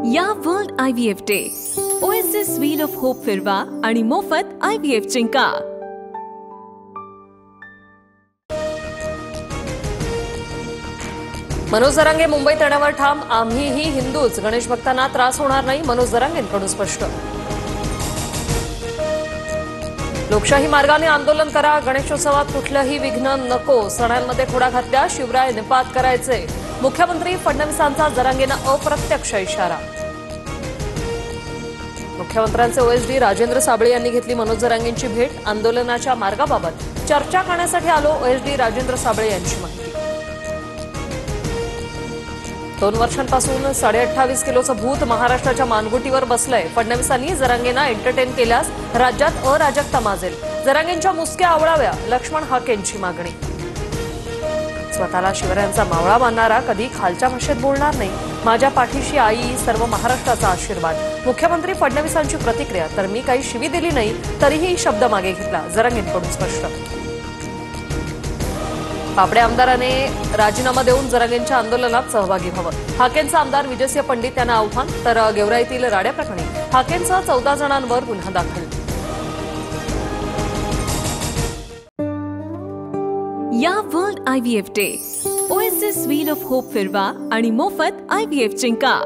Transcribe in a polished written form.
या world IVF day oasis wheel of hope फिरवा आणि मोफत IVF जिंका। मनोज जरांगे मुंबईत येण्यावर ठाम, आम्हीही हिंदूच, गणेश भक्तांना त्रास होणार नाही, मनोज जरांगेंकडून स्पष्ट। लोकशाही मार्गाने आंदोलन करा, गणेशोत्सवात कुठलंही विघ्न नको, सणांमध्ये खोडा घातल्या शिवराय निपात करायचे, मुख्यमंत्री फडणवीसांचा जरांगेंना अप्रत्यक्ष इशारा। मुख्यमंत्र्यांचे OSD राजेंद्र साबळे यांनी घेतली मनोज जरांगेंची भेट, आंदोलनाच्या मार्गाबाबत चर्चा करण्यासाठी आलो, OSD राजेंद्र साबळे यांची माहिती। 2 वर्षांपासून 28.5 किलोचं भूत महाराष्ट्राच्या मानगुटीवर बसलंय, फडणवीसांनी जरांगेंना एंटरटेन केल्यास राज्यात अराजकता माजेल, जरांगेंच्या मुसक्या आवळाव्या, लक्ष्मण हाकेंची मागणी। स्वतःला शिवरायांचा मावळा मानणारा कधी खालच्या भाषेत बोलणार नाही, माझ्या पाठीशी आई, सर्व महाराष्ट्राचा आशीर्वाद, मुख्यमंत्री फडणवीसांची प्रतिक्रिया। तर मी काही शिवी दिली नाही, तरीही शब्द मागे घेतला, जरांगेंकडून स्पष्ट। पापडे आमदाराने राजीनामा देऊन जरांगेंच्या आंदोलनात सहभागी व्हावं, हाकेंचा आमदार विजयसिंह पंडित यांना आव्हान, तर गेवराईतील राड्याप्रकरणी हाकेंसह 14 जणांवर गुन्हा दाखल। या world IVF day oasis wheel of hope फिरवा आणि मोफत IVF जिंका।